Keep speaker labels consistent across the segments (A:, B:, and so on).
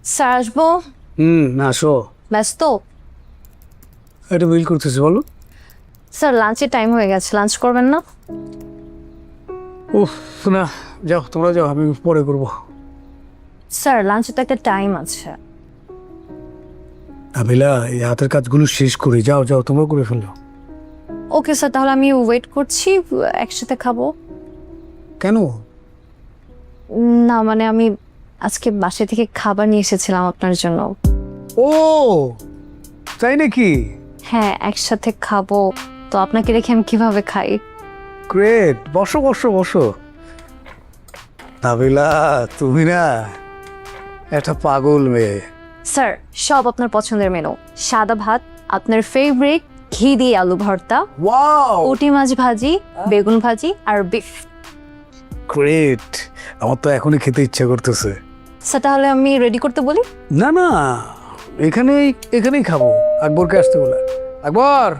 A: Sir আসবো?
B: আসো।
A: ব্যস্ত?
B: এটা বিল করতেছি, বলো।
A: স্যার লাঞ্চের টাইম হয়ে গেছে, লাঞ্চ করবেন না?
B: উফ, না, যাও তোমরা যাও, আমি পরে করবো।
A: স্যার লাঞ্চের তো একটা টাইম আছে।
B: আবিলা, এই হাতের কাজগুলো শেষ করি, যাও যাও, তোমরা করে ফেলো।
A: ওকে স্যার, তাহলে আমি ওয়েট করছি, একসাথে খাবো।
B: কেন?
A: না মানে আমি আজকে বাসা থেকে খাবার নিয়ে এসেছিলাম আপনার জন্য।
B: ও তাই নাকি?
A: হ্যাঁ, একসাথে খাবো, তো আপনাকে রেখে আমি কিভাবে খাই?
B: গ্রেট, বসো বসো বসো। আবিলা, তুমি না একটা পাগল মেয়ে।
A: স্যার সব আপনার পছন্দের মেনু। সাদা ভাত, আপনার ফেভারিট ঘি দিয়ে আলু ভর্তা,
B: ওয়াও,
A: পুঁটি মাছ ভাজি, বেগুন ভাজি আর বিফ।
B: গ্রেট, আমার তো এখনই খেতে ইচ্ছা করতেছে।
A: স্যার তাহলে আমি রেডি করতে বলি?
B: না না, এখানেই এখানেই খাবো। আকবরকে আসতে বলে। আকবর,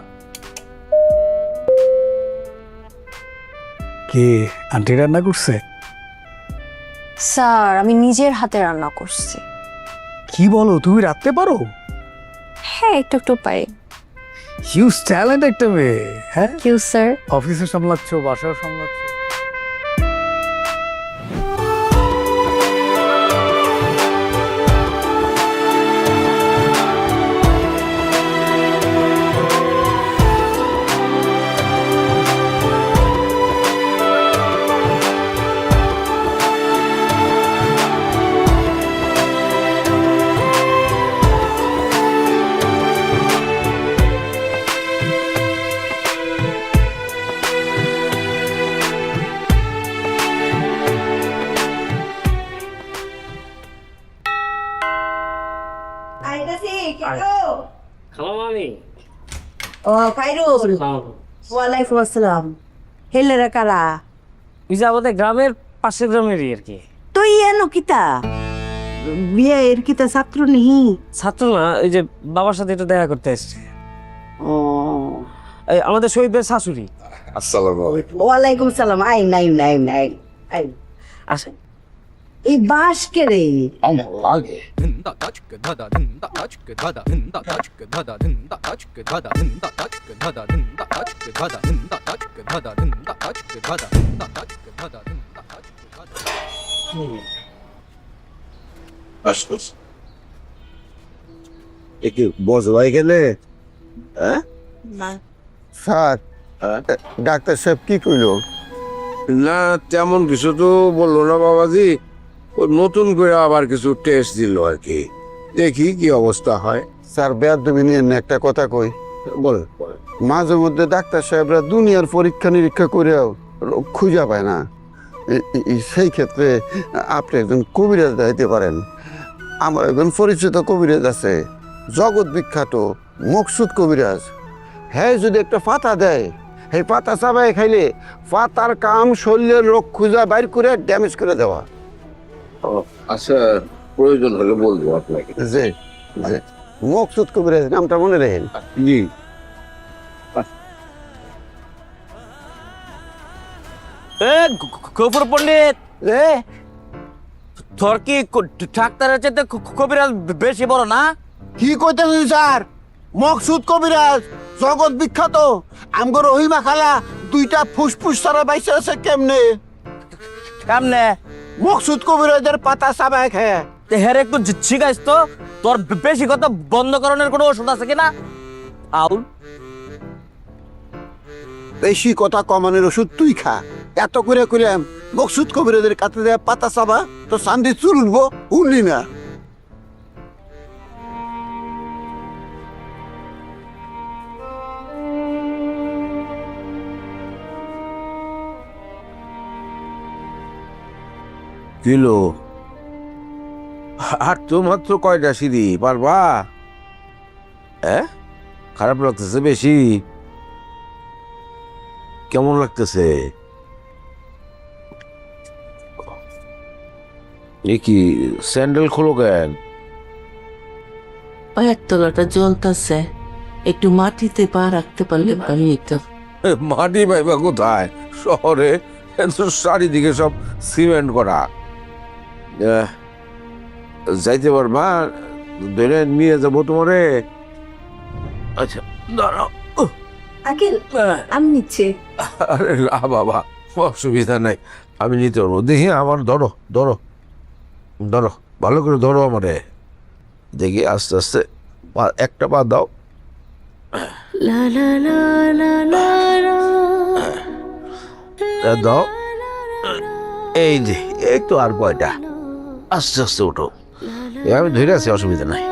B: কে আন্টি রান্না করছে?
A: স্যার আমি নিজের হাতে রান্না করছি।
B: কি বলো, তুমি রাখতে পারো?
A: হ্যাঁ একটু একটু পারি।
B: হিউজ ট্যালেন্ট একটা মেয়ে। হ্যাঁ,
A: কিউ স্যার।
B: অফিসে সামলাচ্ছ, বাসাও সামলাচ্ছ।
C: খালাম আমি।
D: ও খাইরুল, ওয়ালাইকুম আসসালাম। হেলেরা কারা?
C: ওই যে আমাদের গ্রামের পাশের গ্রামেরই আর কি।
D: তুই এনো কিতা বিয়ে এর কিতা ছাত্র নিহি?
C: ছাত্র না, ওই যে বাবার সাথে একটু দেখা করতে এসছে।
D: ও
C: এই আমাদের শহীদ ভাইয়ের শাশুড়ি।
E: আসসালামু আলাইকুম।
D: ওয়ালাইকুম সালাম। আই নাই নাই নাই আই।
C: আসে।
D: এই বাস কে রে?
E: আমার লাগে। একে বজবাই গেলে? হ্যাঁ
F: স্যার, ডাক্তার সাহেব কি কইলো?
E: না, তেমন কিছু তো বললো না বাবাজি। ও নতুন করে আবার কিছু টেস্ট দিল আর কি, দেখি কি অবস্থা হয়।
F: স্যার বেয়াদবি নিয়ে না একটা কথা কই।
E: বল।
F: মাঝে মধ্যে ডাক্তার সাহেবরা দুনিয়ার পরীক্ষা নিরীক্ষা করেও রোগ খুঁজে পায় না। সেই ক্ষেত্রে আপনি একজন কবিরাজ দিতে পারেন। আমার একজন পরিচিত কবিরাজ আছে, জগৎ বিখ্যাত মকসুদ কবিরাজ। হ্যাঁ, যদি একটা পাতা দেয়, এই পাতা চাবাই খাইলে পাতার কাম শরীরের রোগ খুঁজা বাইর করে ড্যামেজ করে দেওয়া।
E: আচ্ছা, প্রয়োজন হলে বলবো আপনাকে।
F: যে যে মকসুদ কবিরাজ নামটা মনে রাখেন।
E: জি।
C: এ গফুর পণ্ডিত,
F: এ
C: তোর কি ডাক্তারের চাইতে কবিরাজ বেশি বড় না?
F: কি কইতেছেন স্যার? মকসুদ কবিরাজ জগৎ বিখ্যাত। আমগো রহিমা খালা দুইটা ফুসফুস সারা বাইসে আছে কেমনে?
C: কেমনে?
F: মকসুদ কবিরাজের পাতা চাবায় খায়।
C: হের একটু শিখাইস তো, তোর বেশি কথা বন্ধ করানোর কোনো ওষুধ আছে কিনা? আউল
F: বেশি কথা কমানোর ওষুধ তুই খা। এত করে কইলাম মকসুদ কবিরাজের কাছে দেয়া পাতা চাবা, তো সান্দি চুল উঠবো, উঠলি না।
E: কিলো আর তো মাত্র কয়টা সিঁড়ি পারবা? হ্যাঁ, খারাপ লাগতেছে বেশি? কেমন লাগতেছে? এ কি স্যান্ডেল খোলো কেন?
G: পায়ের তলাটা জ্বলতেছে, একটু মাটিতে পা রাখতে পারলে ভালো হতো।
E: মাটি পাইবা কোথায়? শহরে চারিদিকে সব সিমেন্ট করা। যাইতে পারবা? ধরে নিয়ে যাবো তোমারে। আচ্ছা দাঁড়াও।
D: আঙ্কেল আমি নিচ্ছি।
E: আরে না বাবা, অসুবিধা নাই, আমি নিতে পারবো। দেখি আমার ধরো ধরো ধরো, ভালো করে ধরো আমারে। দেখি আস্তে আস্তে একটা পা দাও। দাও, এই যে এই তো আর কয়টা, আস্তে আস্তে উঠো। আমি ধরে আছি, অসুবিধা নাই।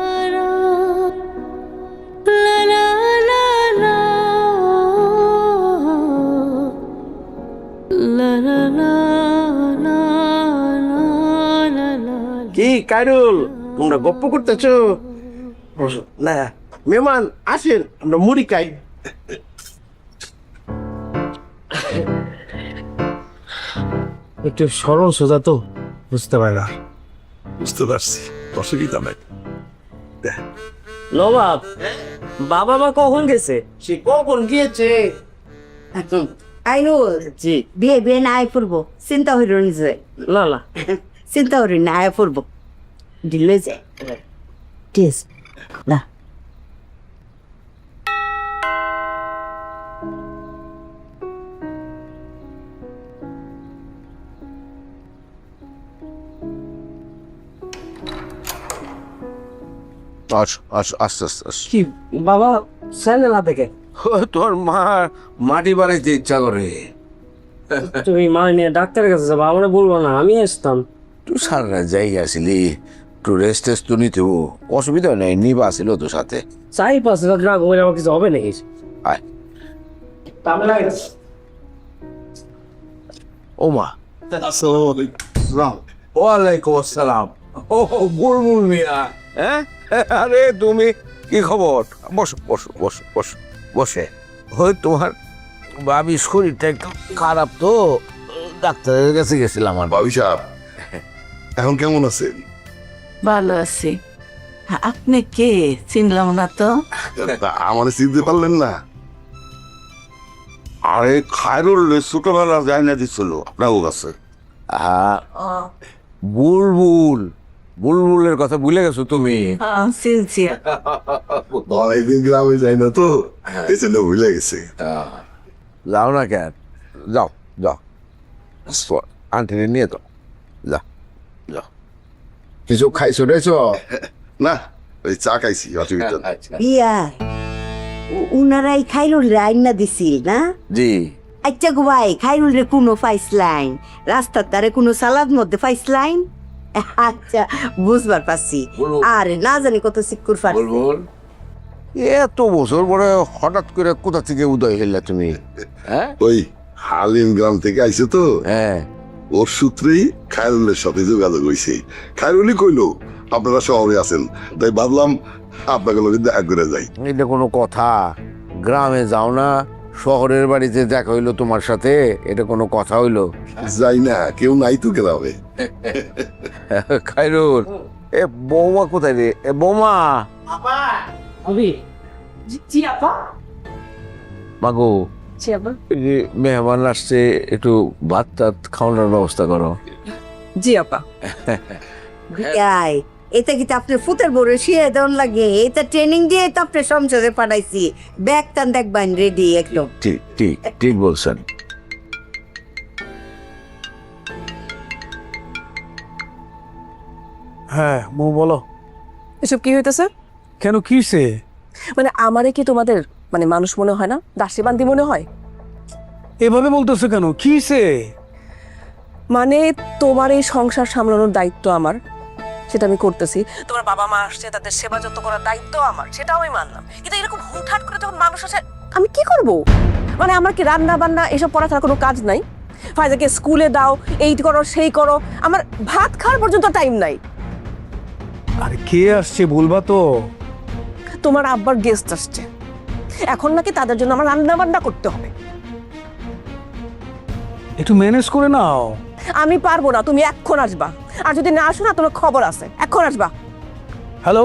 C: কি কাইরুল, তোমরা গপ্প করতেছো? না মেহমান আসেন, আমরা মুড়ি খাই।
B: একটু সরল সোজা তো, বুঝতে পারে না।
H: বুঝতে পারছি, অসুবিধা নাই।
C: নবাব, বাবা মা কখন গেছে? সে কখন গিয়েছে?
D: আইনুল
C: জি
D: বিয়ে বিয়ে না আয় পড়বো, চিন্তা হইল নিজে,
C: না না,
D: চিন্তা হইল না আয় পড়বো, দিলে যে টেস না।
E: আস আস আস্তে আস্তে আস।
C: কি বাবা স্যান্ডেল হাতে কে?
E: তোর মা মাটি বানাইতে ইচ্ছা করে।
C: তুমি মা নিয়ে ডাক্তারের কাছে যাবো, আমরা বলবো না, আমি আসতাম।
E: তুই সারা যাই আসিলি, একটু রেস্ট টেস্ট তো নিতে, অসুবিধা নেই, নিবা আসিল তোর সাথে।
C: 4-5 রাত না ঘুমাইলে আমার কিছু হবে নাকি?
E: আয়। ও মা, ওয়ালাইকুম আসসালাম। ও বুলবুল মিয়া, হ্যাঁ? আরে তুমি, কি খবর? বসো বসো বসো বসো বসে। ওই তোমার ভাবি শরীরটা একটু খারাপ তো, ডাক্তারের কাছে গেছিলাম। আমার
H: ভাবি সাহেব এখন কেমন আছেন?
G: ভালো আছি। আপনি কে? চিনলাম না তো।
H: আমার চিনতে পারলেন না? আরে খায়রুল ছোটবেলা যায় না দিছিল আপনার কাছে।
E: বুলবুল, বুলবুলের কথা ভুলে গেছো তুমি?
G: চিনছি।
H: অনেকদিন গ্রামে যাই না তো, এই জন্য ভুলে গেছে।
E: যাও না কেন, যাও যাও, আন্টিরে নিয়ে যাও, যাও যাও। কিছু খাইছো রেছো?
H: না, ওই চা খাইছি, অসুবিধা নাই।
D: বিয়া উনারাই খাইরুল রে আইনা দিছিল না?
E: জি।
D: আচ্ছা গো ভাই, খাইরুল রে কোনো ফাইসলাইন, রাস্তার তারে কোনো সালাদ মধ্যে ফাইসলাইন? আচ্ছা বুঝবার পারছি। আরে না জানি কত সিকুর ফার।
E: বুলবুল, এত বছর পরে হঠাৎ করে কোথা থেকে উদয় হইলা তুমি? হ্যাঁ
H: ওই হালিম গ্রাম থেকে আইছে তো,
E: হ্যাঁ,
H: ওর সূত্রেই খায়রুলের সাথে যোগাযোগ হয়েছে। খায়রুলই কইলো আপনারা শহরে আছেন, তাই ভাবলাম আপনাকে লোকে দেখা করে যাই।
E: এটা কোনো কথা? গ্রামে যাও না, শহরের বাড়িতে দেখা হইলো তোমার সাথে, এটা কোনো কথা হইলো?
H: যাই না, কেউ নাই তো গ্রামে।
E: খায়রুল, এ বৌমা কোথায় রে? এ বৌমা, মাগো, এই যে মেহমান আসছে, একটু ভাত টাত খাওয়ানোর ব্যবস্থা করো।
I: জি আপা।
D: বিয়াই এটা কি আপনার ফুতের বড় শিয়ে দেওয়ার লাগে? এটা ট্রেনিং দিয়ে তো আপনার সংসদে পাঠাইছি। ব্যাগ টান দেখবেন রেডি একদম।
E: ঠিক ঠিক ঠিক বলছেন।
B: হ্যাঁ বউ বলো।
I: এসব কি হইতেছে?
B: কেন, কিসে?
I: মানে আমারে কি তোমাদের মানে মানুষ মনে হয় না, দাসী বান্দি মনে হয়?
B: এভাবে বলতেছো কেন, কিসে?
I: মানে তোমার এই সংসার সামলানোর দায়িত্ব আমার, সেটা আমি করতেছি। তোমার বাবা মা আসছে, তাদের সেবা যত্ন করার দায়িত্ব আমার, সেটাও আমি মানলাম। কিন্তু এরকম হুটহাট করে যখন মানুষ আসে, আমি কি করব? মানে আমার কি রান্না বান্না এসব পড়া ছাড়া কোনো কাজ নাই? ফায়দাকে স্কুলে দাও, এই করো সেই করো, আমার ভাত খাওয়ার পর্যন্ত টাইম নাই।
B: আরে কে আসছে বলবা তো?
I: তোমার আব্বার গেস্ট আসছে, এখন নাকি তাদের জন্য আমার রান্না বান্না করতে হবে।
B: একটু ম্যানেজ করে নাও।
I: আমি পারবো না, তুমি এখন আসবা। আর যদি না আসো না, তোমার খবর আছে, এখন আসবা।
B: হ্যালো,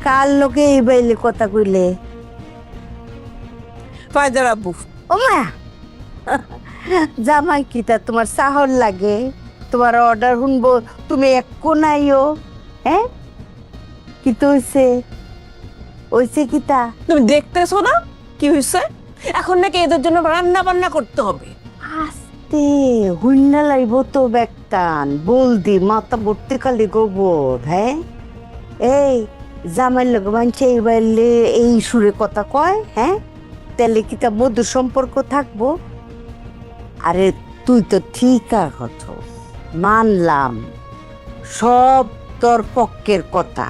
D: কার লোকে এই বাইলে কথা কইলে?
I: ফায়দার আব্বু।
D: ও মা জামাই কি তা তোমার সাহর লাগে? তোমার অর্ডার শুনবো তুমি এক কোনাইও, হ্যাঁ? কি তো হইছে কিতা?
I: তুমি দেখতেছো না কি হয়েছে? এখন নাকি এদের জন্য রান্না বান্না করতে হবে।
D: আস্তে হুইন্না লাইব তো ব্যাগটান বলদি মাথা ভর্তি খালি গোবর। হ্যাঁ, এই জামাই লোক মানছে এইবারে এই সুরে কথা কয়, হ্যাঁ? তাহলে কি তা মধুর সম্পর্ক থাকবো? আরে তুই তো ঠিক কথা মানলাম, সব তোর পক্ষের কথা।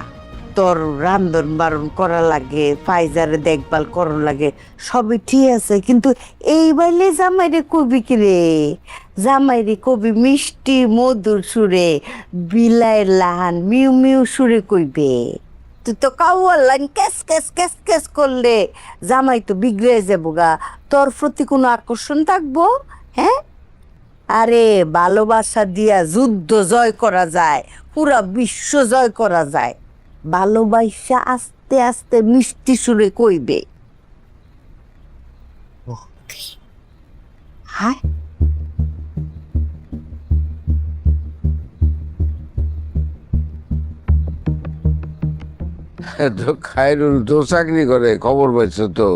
D: তোর রান্ধন বারণ করা লাগে, ফাইজারে দেখভাল করা লাগে, সবই ঠিক আছে, কিন্তু এইবারে জামাইরে কবি কি রে? জামাইরে কবি মিষ্টি মধুর সুরে, বিলাইয়ের লাহান মিউ মিউ সুরে কইবে। তুই তো কাউয়ার লাইন ক্যাস ক্যাস ক্যাস ক্যাস করলে জামাই তো বিগড়ে যাবো গা। তোর প্রতি কোনো আকর্ষণ থাকবো? হ্যাঁ, আরে ভালোবাসা দিয়া যুদ্ধ জয় করা যায়, পুরা বিশ্ব জয় করা যায়। ভালোবাসা আস্তে আস্তে মিষ্টি সুরে কইবে। হায়,
E: তো খায়রুল তো চাকরি করে, খবর পাইছো তো?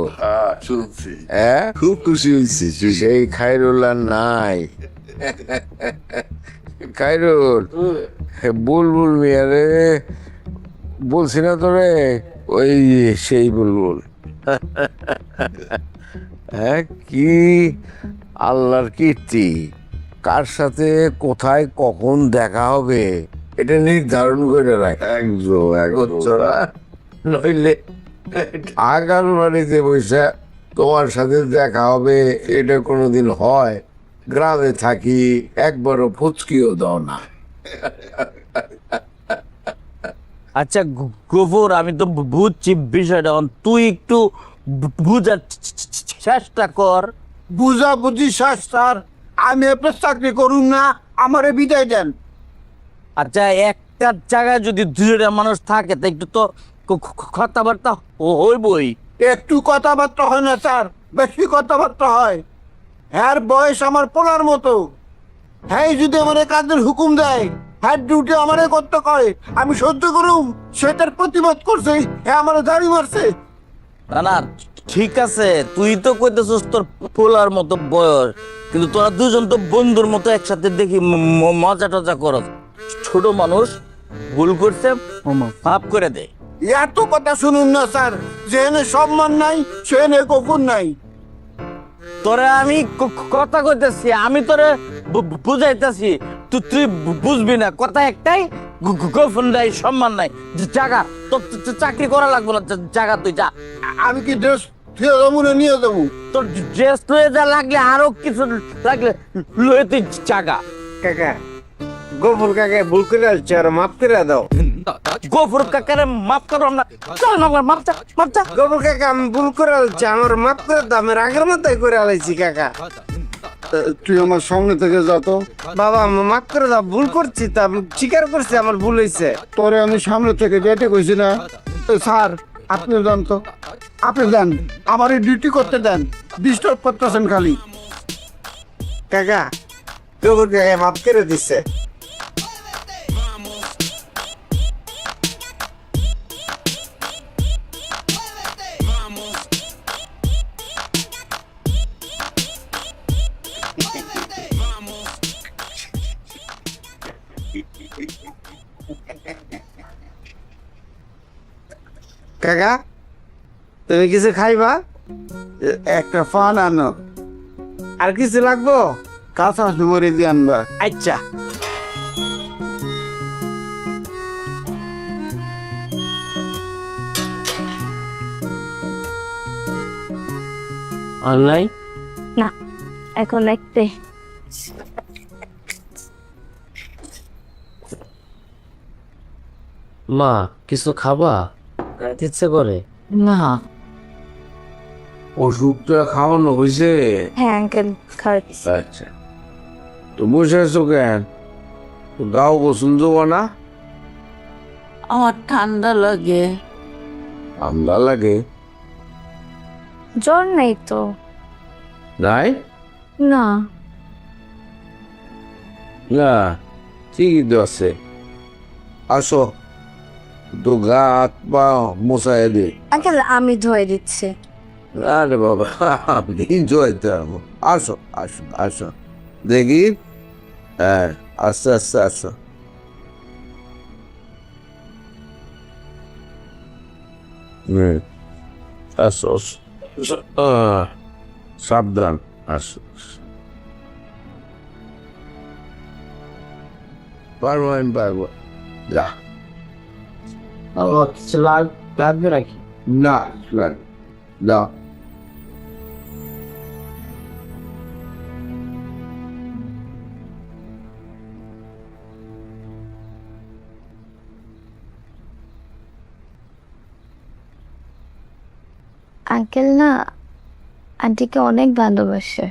H: শুনছি,
E: হ্যাঁ,
H: খুব খুশি হয়েছি।
E: সেই খায়রুল আর নাই। খায়রুল, বুলবুল মিয়া রে বলছি না তোরে, ওই সেই বুলবুল। হ্যাঁ, কি আল্লাহর কীর্তি! কার সাথে কোথায় কখন দেখা হবে এটা নির্ধারণ করে রাখ। নইলে আগার বাড়িতে বসে তোমার সাথে দেখা হবে এটা কোনোদিন হয়? গ্রামে থাকি, একবারও ফুচকিও দাও না।
J: আচ্ছা গফুর, আমি তো বুঝছি বিষয়টা, তুই একটু বুঝার চেষ্টা কর।
F: বুঝা বুঝি স্যার, আমি আপনার চাকরি করুন না, আমারে বিদায় দেন।
J: আচ্ছা, একটা জায়গায় যদি দুইটা মানুষ থাকে তা একটু তো কথাবার্তা হইবই।
F: একটু কথাবার্তা হয় না স্যার, বেশি কথাবার্তা হয়। হ্যার বয়স আমার পোলার মতো, হ্যাঁ যদি আমার কাজের হুকুম দেয়, হ্যাঁ ডিউটি আমারে করতে কয়, আমি সহ্য করুম। সেটার প্রতিবাদ করছে, হ্যাঁ আমার দাড়ি মারছে।
J: না না, ঠিক আছে, তুই তো কইতেছিস তোর পোলার মতো বয়স, কিন্তু তোরা দুজন তো বন্ধুর মতো একসাথে দেখি মজা টজা করস। ছোট মানুষ ভুল করছে, মাফ করে দে।
F: এত কথা শুনুন না স্যার, যেখানে সম্মান নাই সেখানে কখন নাই।
J: তোরে আমি কথা কইতেছি, আমি তোরে বুঝাইতেছি, তুই বুঝবি না। কথা একটাই, গোফন নাই, সম্মান নাই, জায়গা তোর চাকরি করা লাগবে না, জায়গা তুই যা।
F: আমি কি ড্রেস ফিরে দেবো না নিয়ে দেবো?
J: তোর ড্রেস লয়ে যা, লাগলে আরো কিছু লাগলে লয়ে তুই জায়গা।
C: কাকা, গফুর কাকা ভুল করে আসছে, আর মাফ করে দাও।
J: গফুর কাকারে মাফ করো না, চল না, মাফ চা, মাফ চা।
C: গফুর কাকা, আমি ভুল করে আসছি, আমার মাফ করে দাও। আমি রাগের মাথায় করে আলাইছি কাকা।
F: তুই আমার সামনে থেকে যা তো।
C: বাবা, আমি মাফ করে দাও, ভুল করছি, তা আমি স্বীকার করছি আমার ভুল হয়েছে।
F: তোরে আমি সামনে থেকে যেতে কইছি না? স্যার আপনি যান তো, আপনি যান, আমার এই ডিউটি করতে দেন, ডিস্টার্ব করতেছেন খালি।
C: কাকা, গফুর কাকা মাফ করে দিচ্ছে। কাকা, তুমি কিছু খাইবা?
F: একটা ফান আনো,
C: আর কিছু লাগবো?
F: কাঁচা সুমরি দিয়ে আনবা।
C: আচ্ছা।
J: আর নাই
A: না, এখন একটে
J: মা, কিছু খাবা? ইচ্ছে করে
G: না,
E: ওষুধটা খাওয়ানো হয়েছে?
A: হ্যাঁ আঙ্কেল, খাওয়াচ্ছি।
E: আচ্ছা, তো বসে আছো কেন? গাও গোসল দেবো না?
G: আমার ঠান্ডা লাগে।
E: ঠান্ডা লাগে?
A: জ্বর নেই তো।
E: নাই?
A: না।
E: না ঠিকই তো আছে। আসো তো গা হাত পা মোছাই দে।
A: আঙ্কেল আমি ধুয়ে দিচ্ছি।
E: আরে বাবা আপনি জয়তে আসো আসো আসো আসো দেখি। হ্যাঁ আস্তে আস্তে আসো। আসো আসো। সাবধান আসো। পারবো আমি পারবো। যা
J: লাগবে নাকি?
E: না না
A: আঙ্কেল না আন্টিকে অনেক ভালোবাসে।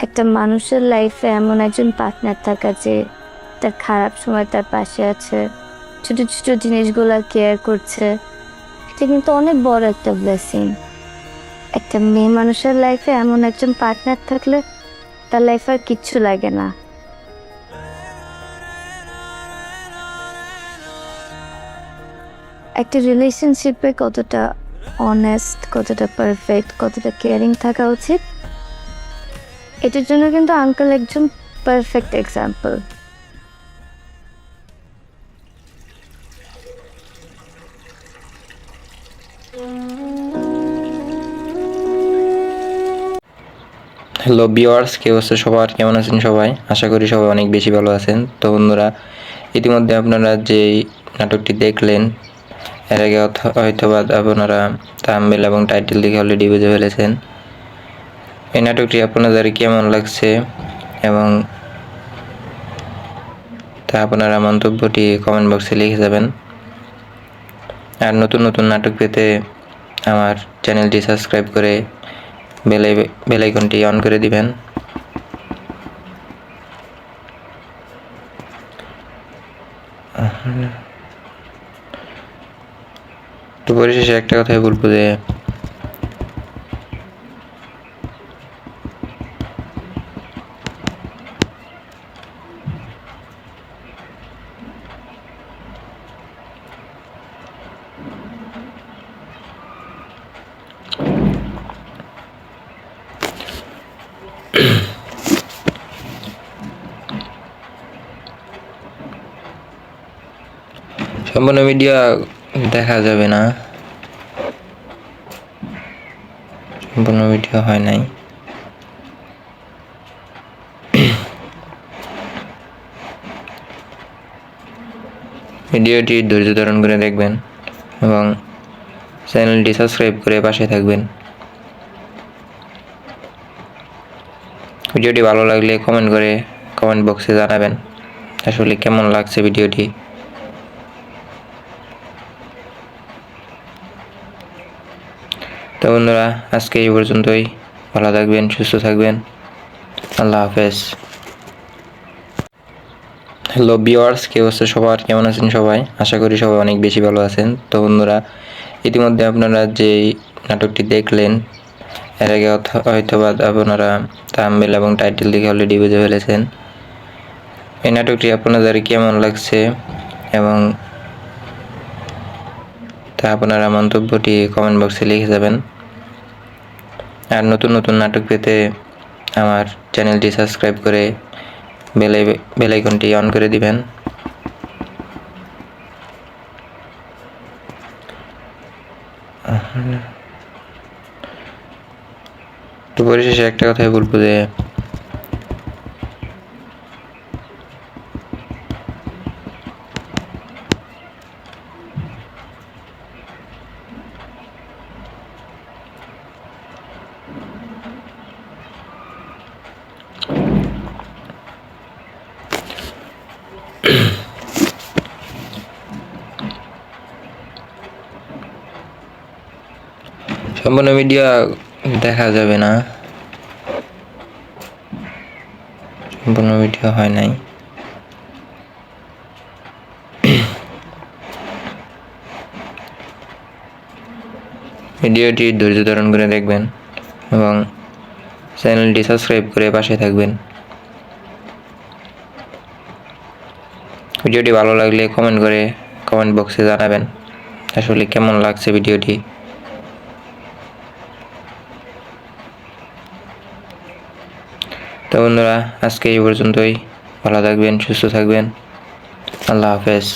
A: একটা মানুষের লাইফে এমন একজন পার্টনার থাকা যে তার খারাপ সময় তার পাশে আছে, ছোট ছোট জিনিসগুলো কেয়ার করছে, এটা কিন্তু অনেক বড় একটা ব্লেসিং। একটা মেয়ে মানুষের লাইফে এমন একজন পার্টনার থাকলে তার লাইফে আর কিচ্ছু লাগে না। একটা রিলেশনশিপে কতটা অনেস্ট, কতটা পারফেক্ট, কতটা কেয়ারিং থাকা উচিত, এটার জন্য কিন্তু আঙ্কেল একজন পারফেক্ট এক্সাম্পল।
K: হ্যালো ভিউয়ার্স, কি অবস্থা সবার? কেমন আছেন সবাই? আশা করি সবাই অনেক বেশি ভালো আছেন। তো বন্ধুরা, ইতিমধ্যে আপনারা যেই নাটকটি দেখলেন, এর আগে হয়তোবা আপনারা থাম্বনেল এবং টাইটেল দেখে অলরেডি বুঝে ফেলেছেন। এই নাটকটি আপনাদের কেমন লাগছে এবং তা আপনারা মন্তব্যটি কমেন্ট বক্সে লিখে যাবেন। আর নতুন নতুন নাটক পেতে আমার চ্যানেলটি সাবস্ক্রাইব করে বেল আইকনটি অন করে দিবেন। তো পরিশেষে একটা কথাই বলবো যে সম্পূর্ণ ভিডিও দেখা যাবে না, সম্পূর্ণ ভিডিও হয় নাই। ভিডিওটি ধৈর্য ধারণ করে দেখবেন এবং চ্যানেলটি সাবস্ক্রাইব করে পাশে থাকবেন। ভিডিওটি ভালো লাগলে কমেন্ট বক্সে জানাবেন আসলে কেমন লাগছে ভিডিওটি। তো বন্ধুরা, আজকে এই পর্যন্তই। ভালো থাকবেন, সুস্থ থাকবেন। আল্লাহ হাফেজ। হ্যালো ভিউয়ার্স, কি অবস্থা সবার? কেমন আছেন সবাই? আশা করি সবাই অনেক বেশি ভালো আছেন। তো বন্ধুরা, ইতিমধ্যে আপনারা যেই নাটকটি দেখলেন, এর আগে হয়তোবা আপনারা থাম্বনেল এবং টাইটেল দেখে অলরেডি বুঝে ফেলেছেন। এই নাটকটি আপনাদের কেমন লাগছে এবং তা আপনারা মন্তব্যটি কমেন্ট বক্সে লিখে যাবেন। আর নতুন নতুন নাটক পেতে আমার চ্যানেলটি সাবস্ক্রাইব করে বেল আইকনটি অন করে দিবেন। তো পরিশেষে একটা কথাই বলবো যে সম্পূর্ণ ভিডিও দেখা যাবে না, সম্পূর্ণ ভিডিও হয় নাই। ভিডিওটি ধৈর্য ধারণ করে দেখবেন এবং চ্যানেলটি সাবস্ক্রাইব করে পাশে থাকবেন। ভিডিওটি ভালো লাগলে কমেন্ট করে কমেন্ট বক্সে জানাবেন আসলে কেমন লাগছে ভিডিওটি। তো বন্ধুরা, আজকে এই পর্যন্তই। ভালো থাকবেন, সুস্থ থাকবেন। আল্লাহ হাফেজ।